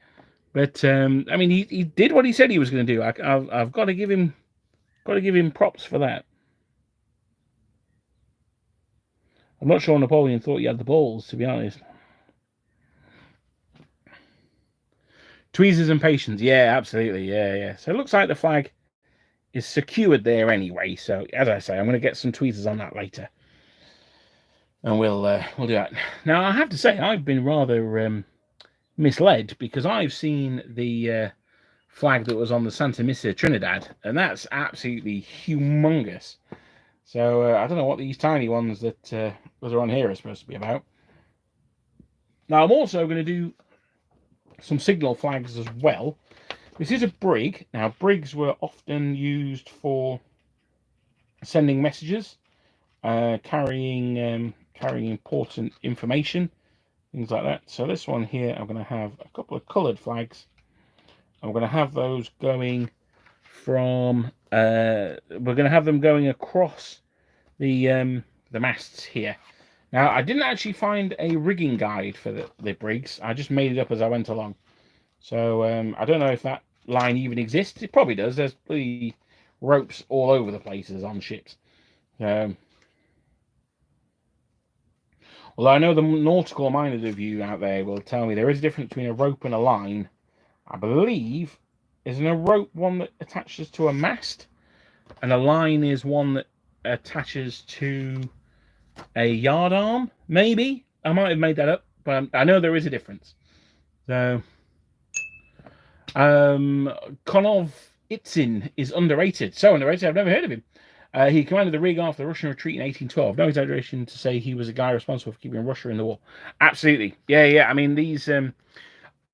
But I mean, he did what he said he was going to do. I've got to give him props for that. I'm not sure Napoleon thought he had the balls, to be honest. Tweezers and patience, yeah, absolutely, yeah. So it looks like the flag is secured there anyway. So as I say, I'm going to get some tweezers on that later, and we'll do that. Now I have to say I've been rather misled, because I've seen the flag that was on the Santa Misa Trinidad, and that's absolutely humongous. So I don't know what these tiny ones that are on here are supposed to be about. Now I'm also going to do some signal flags as well. This is a brig. Now brigs were often used for sending messages, carrying important information, things like that. So this one here, I'm going to have a couple of coloured flags. I'm going to have those going from we're going to have them going across the masts here. Now I didn't actually find a rigging guide for the brigs. I just made it up as I went along. So I don't know if that line even exists. It probably does. There's bloody ropes all over the places on ships. Although I know the nautical minded of you out there will tell me there is a difference between a rope and a line. I believe, isn't a rope one that attaches to a mast, and a line is one that attaches to a yard arm, maybe? I might have made that up, but I know there is a difference. So, Konov Itzin is underrated. So underrated, I've never heard of him. He commanded the rig after the Russian retreat in 1812. No exaggeration to say he was a guy responsible for keeping Russia in the war. Absolutely. Yeah. I mean, these...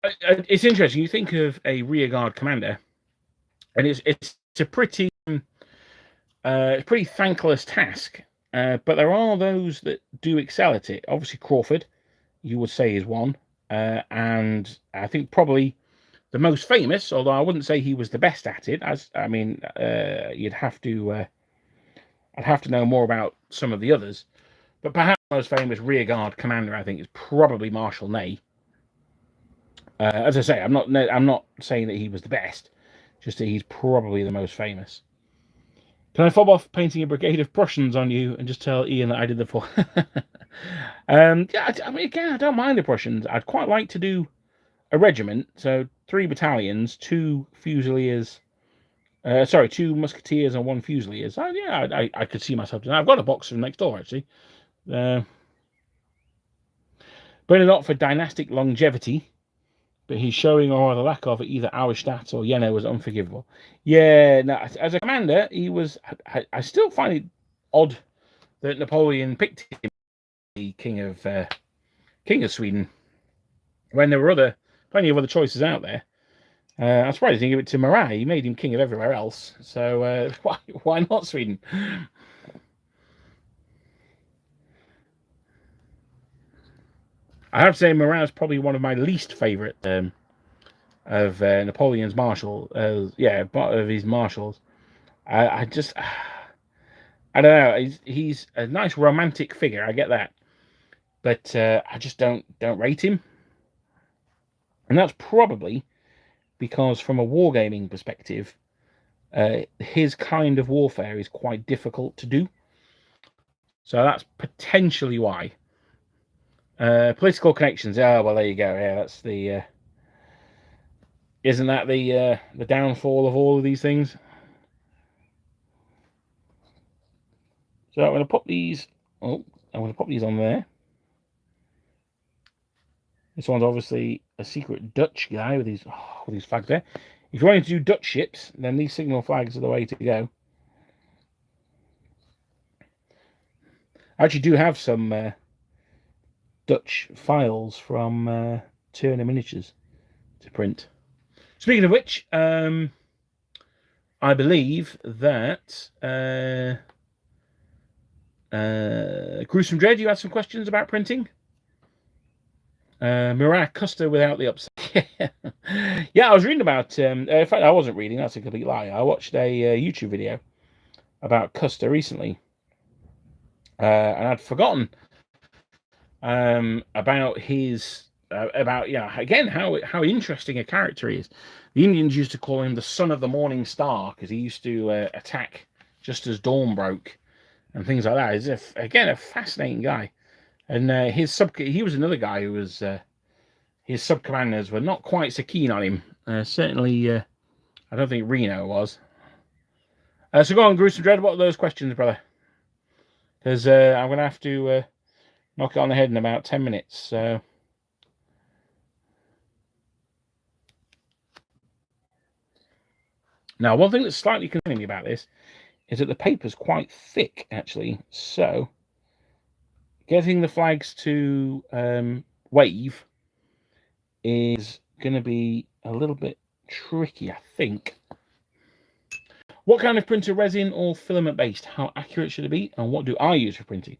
it's interesting. You think of a rearguard commander, and it's a pretty thankless task. But there are those that do excel at it. Obviously, Crawford, you would say, is one, and I think probably the most famous. Although I wouldn't say he was the best at it. You'd have to. I'd have to know more about some of the others. But perhaps the most famous rearguard commander, I think, is probably Marshal Ney. As I say, I'm not saying that he was the best, just that he's probably the most famous. Can I fob off painting a brigade of Prussians on you and just tell Ian that I did the four? Yeah, I mean, again, I don't mind the Prussians. I'd quite like to do a regiment, so 3 battalions, 2 fusiliers, 2 musketeers and 1 fusiliers. Yeah, I could see myself doing that. I've got a box from next door, actually. Bernadotte for dynastic longevity, but he's showing, or the lack of, either Auerstadt or Jena was unforgivable. Yeah, no, as a commander, he was... I still find it odd that Napoleon picked him the king of Sweden when there were plenty of other choices out there. I'm surprised he didn't give it to Marat. He made him king of everywhere else. So why not Sweden? I have to say Marat is probably one of my least favourite of Napoleon's marshal. Of his marshals. I don't know. He's a nice romantic figure. I get that, but I just don't rate him, and that's probably because from a wargaming perspective, his kind of warfare is quite difficult to do. So that's potentially why. Political connections. Oh, well, there you go. Yeah, that's the... isn't that the downfall of all of these things? So I'm going to put these... Oh, I'm going to put these on there. This one's obviously a secret Dutch guy with these flags there. If you're wanting to do Dutch ships, then these signal flags are the way to go. I actually do have some Dutch files from Turner Miniatures to print. Speaking of which, I believe that Gruesome Dread, you had some questions about printing. Mariah Custer without the upside. Yeah, I was reading about. In fact, I wasn't reading. That's a complete lie. I watched a YouTube video about Custer recently, and I'd forgotten about his again how interesting a character he is. The Indians used to call him the son of the morning star because he used to attack just as dawn broke and things like that. He's again a fascinating guy. And he was another guy who was his sub commanders were not quite so keen on him. Certainly, I don't think Reno was. So go on, Gruesome Dread. What are those questions, brother? Because I'm going to have to knock it on the head in about 10 minutes. So now, one thing that's slightly concerning me about this is that the paper's quite thick, actually. So getting the flags to wave is going to be a little bit tricky, I think. What kind of printer, resin or filament based? How accurate should it be? And what do I use for printing?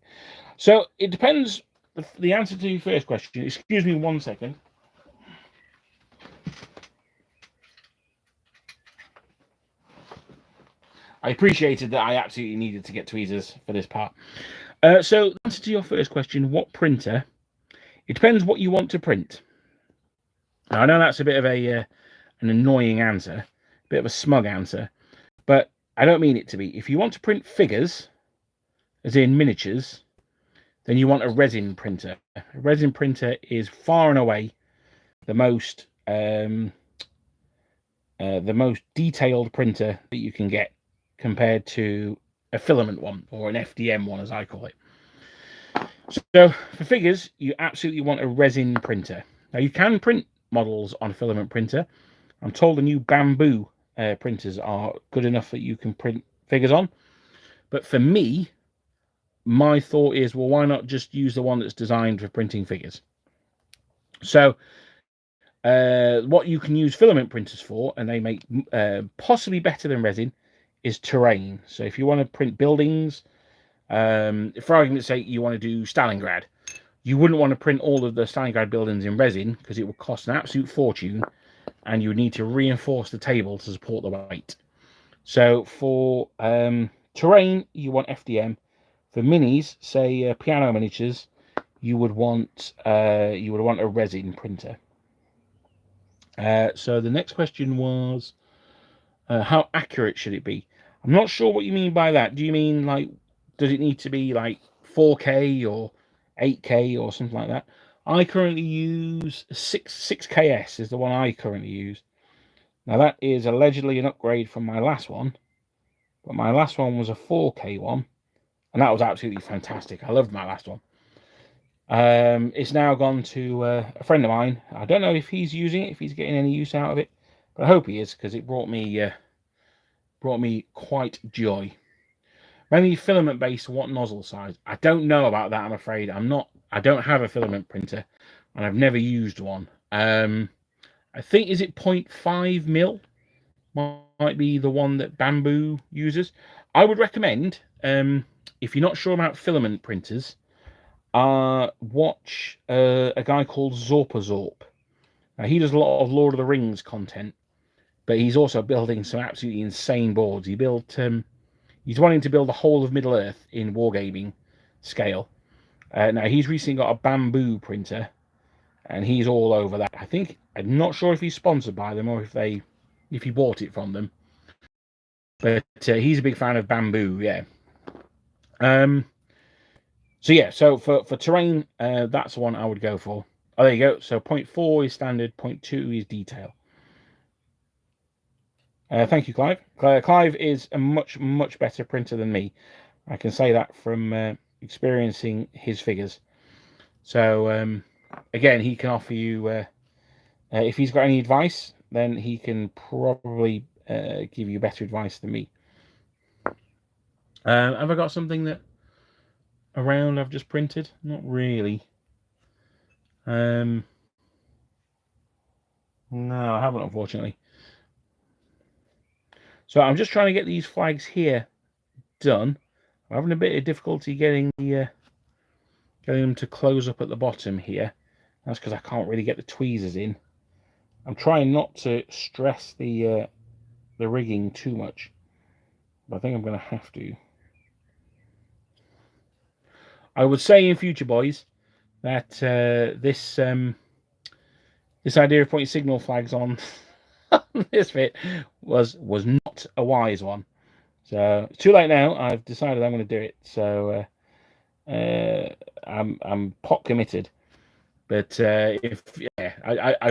So it depends. The answer to your first question, excuse me 1 second. I appreciated that I absolutely needed to get tweezers for this part. So the answer to your first question, what printer? It depends what you want to print. Now, I know that's a bit of an annoying answer, a bit of a smug answer, but I don't mean it to be. If you want to print figures, as in miniatures, then you want a resin printer. A resin printer is far and away the most detailed printer that you can get compared to a filament one, or an FDM one, as I call it. So for figures, you absolutely want a resin printer. Now you can print models on a filament printer. I'm told the new bamboo printers are good enough that you can print figures on. But for me, my thought is, well, why not just use the one that's designed for printing figures? So what you can use filament printers for, and they make possibly better than resin, is terrain. So if you want to print buildings, for argument's sake, you want to do Stalingrad, you wouldn't want to print all of the Stalingrad buildings in resin because it would cost an absolute fortune, and you would need to reinforce the table to support the weight. So for terrain, you want FDM. For minis, say piano miniatures, you would want a resin printer. So the next question was, how accurate should it be? I'm not sure what you mean by that. Do you mean like, does it need to be like 4K or 8K or something like that? I currently use 6KS is the one I currently use. Now that is allegedly an upgrade from my last one, but my last one was a 4K one, and that was absolutely fantastic. I loved my last one. It's now gone to a friend of mine. I don't know if he's using it, if he's getting any use out of it, but I hope he is, because it brought me quite joy. Mainly filament based. What nozzle size? I don't know about that, I'm afraid. I don't have a filament printer, and I've never used one. I think, is it 0.5 mil? Might be the one that Bamboo uses. I would recommend, if you're not sure about filament printers, watch a guy called Zorp. Now, he does a lot of Lord of the Rings content, but he's also building some absolutely insane boards. He built, he's wanting to build the whole of Middle Earth in wargaming scale. Now, he's recently got a Bamboo printer, and he's all over that. I'm not sure if he's sponsored by them or if he bought it from them, but he's a big fan of Bamboo. Yeah. So yeah, so for terrain, that's the one I would go for. Oh, there you go. So 0.4 is standard, 0.2 is detail. Thank you, Clive. Clive is a much better printer than me. I can say that from experiencing his figures. So again, he can offer you, if he's got any advice, then he can probably give you better advice than me. Have I got something that around I've just printed? Not really. No, I haven't, unfortunately. So I'm just trying to get these flags here done. I'm having a bit of difficulty getting them to close up at the bottom here. That's because I can't really get the tweezers in. I'm trying not to stress the rigging too much, but I think I'm going to have to. I would say in future, boys, that this idea of putting signal flags on this bit was not a wise one. So it's too late now. I've decided I'm going to do it. So I'm pot committed. But I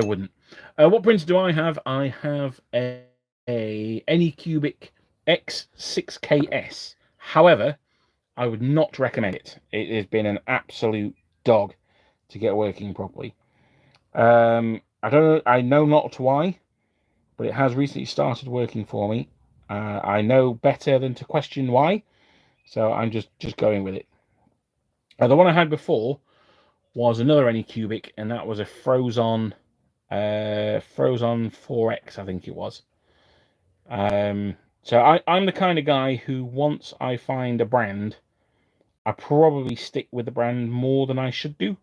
wouldn't. What printer do I have? I have a Anycubic X6KS. However, I would not recommend it. It has been an absolute dog to get working properly. I know not why, but it has recently started working for me. I know better than to question why, so I'm just going with it. The one I had before was another Anycubic, and that was a Frozon 4X, I think it was. So I'm the kind of guy who, once I find a brand, I probably stick with the brand more than I should do.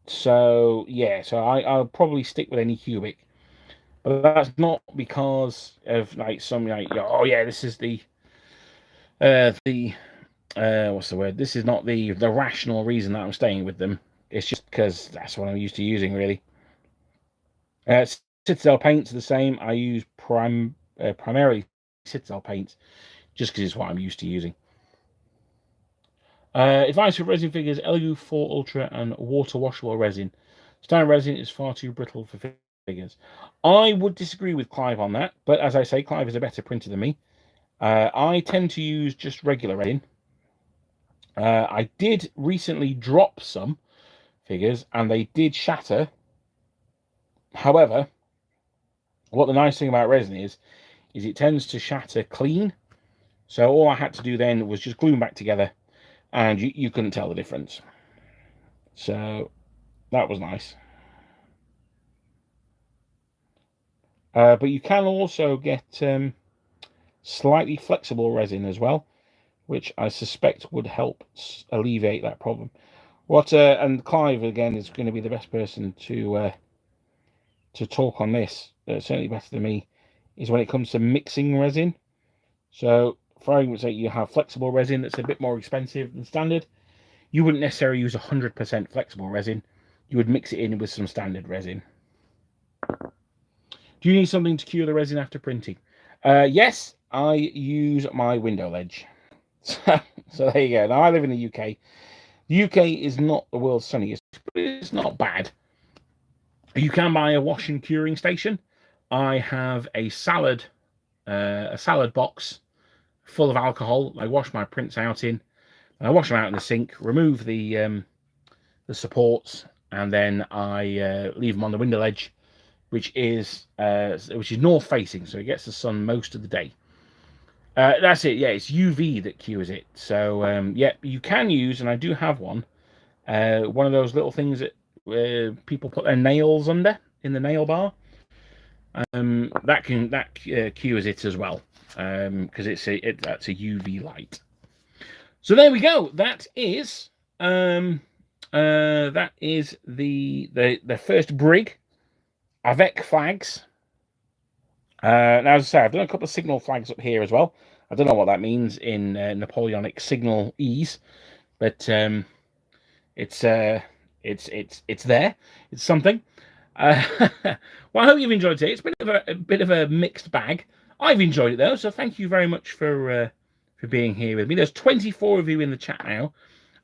So yeah, so I'll probably stick with Anycubic, but that's not because of like some like, oh yeah, this is the what's the word? This is not the rational reason that I'm staying with them. It's just because that's what I'm used to using, really. Citadel paints are the same. I use primarily Citadel paints just because it's what I'm used to using. Advice for resin figures: Elegoo 4 Ultra and water washable resin. Standard resin is far too brittle for figures. I would disagree with Clive on that, but as I say, Clive is a better printer than me. I tend to use just regular resin. I did recently drop some figures and they did shatter. However, what the nice thing about resin is it tends to shatter clean. So all I had to do then was just glue them back together, and you couldn't tell the difference. So that was nice. But you can also get slightly flexible resin as well, which I suspect would help alleviate that problem. And Clive again is going to be the best person to talk on this. Certainly better than me. Is when it comes to mixing resin. So, for argument's sake, you have flexible resin that's a bit more expensive than standard. You wouldn't necessarily use 100% flexible resin. You would mix it in with some standard resin. Do you need something to cure the resin after printing? Yes, I use my window ledge. So there you go. Now I live in the UK. The UK is not the world's sunniest, but it's not bad. You can buy a wash and curing station. I have a salad box full of alcohol. I wash my prints out in. And I wash them out in the sink, remove the supports, and then I leave them on the window ledge, which is north facing, so it gets the sun most of the day. That's it. Yeah, it's UV that cures it. So yeah, you can use, and I do have one of those little things that people put their nails under in the nail bar. That cures it as well, because that's a UV light. So there we go. That is the first brig avec flags. Now, as I say, I've done a couple of signal flags up here as well. I don't know what that means in Napoleonic signal ease, but it's there. It's something. Well, I hope you've enjoyed it. It's been a bit of a mixed bag. I've enjoyed it though, so thank you very much for being here with me. There's 24 of you in the chat now,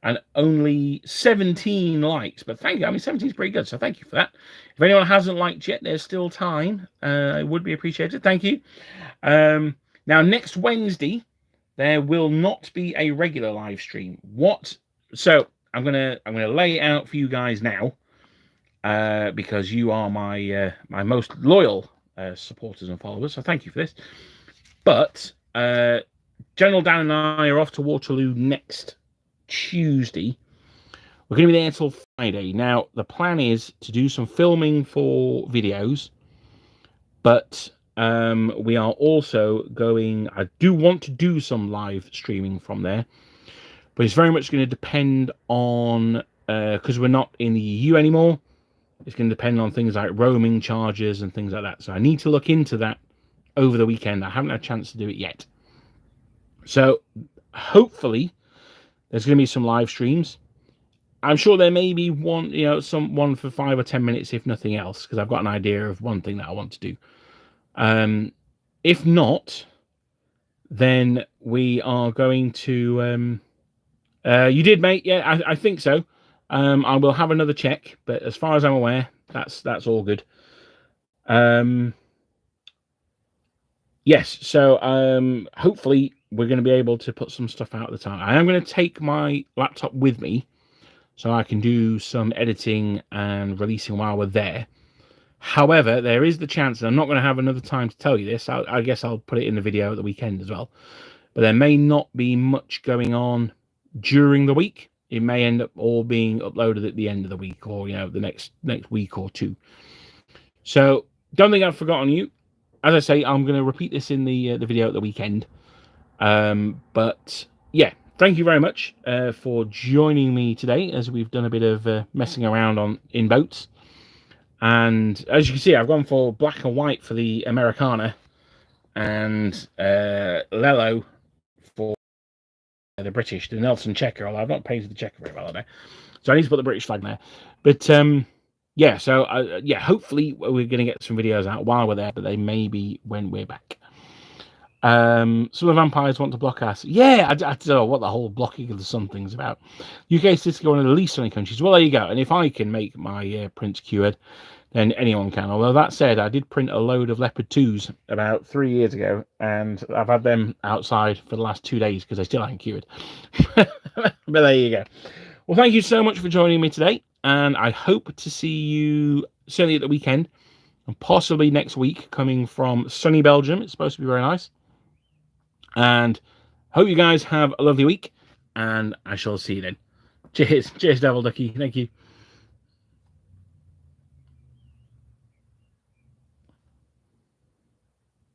and only 17 likes. But thank you. I mean, 17 is pretty good, so thank you for that. If anyone hasn't liked yet, there's still time. It would be appreciated. Thank you. Now, next Wednesday, there will not be a regular live stream. So I'm gonna lay it out for you guys now, because you are my most loyal supporters and followers. So thank you for this. But General Dan and I are off to Waterloo next Tuesday. We're going to be there until Friday. Now, the plan is to do some filming for videos, but we are also going, I do want to do some live streaming from there, but it's very much going to depend on, because we're not in the EU anymore, it's going to depend on things like roaming charges and things like that. So I need to look into that over the weekend. I haven't had a chance to do it yet. So hopefully there's going to be some live streams. I'm sure there may be one, one for 5 or 10 minutes, if nothing else, because I've got an idea of one thing that I want to do. If not, then we are going to, you did, mate. Yeah, I think so. I will have another check, but as far as I'm aware, that's all good. Yes, so hopefully we're going to be able to put some stuff out at the time. I am going to take my laptop with me so I can do some editing and releasing while we're there. However, there is the chance, and I'm not going to have another time to tell you this, I guess I'll put it in the video at the weekend as well, but there may not be much going on during the week. It may end up all being uploaded at the end of the week, or the next week or two. So don't think I've forgotten you. As I say, I'm going to repeat this in the video at the weekend. But yeah, thank you very much for joining me today, as we've done a bit of messing around in boats. And as you can see, I've gone for black and white for the Americana, and Lello for the British, the Nelson checker. Although I've not painted the checker very well, so I need to put the British flag there. But yeah, so yeah, hopefully we're going to get some videos out while we're there, but they may be when we're back. Some of the vampires want to block us. Yeah, I don't know what the whole blocking of the sun thing's about. UK is one of the least sunny countries. Well, there you go. And if I can make my prints cured, then anyone can. Although that said, I did print a load of Leopard 2s about 3 years ago, and I've had them outside for the last 2 days because they still ain't cured. But there you go. Well, thank you so much for joining me today, and I hope to see you certainly at the weekend, and possibly next week, coming from sunny Belgium. It's supposed to be very nice. And hope you guys have a lovely week, and I shall see you then. Cheers, Devil Ducky. Thank you.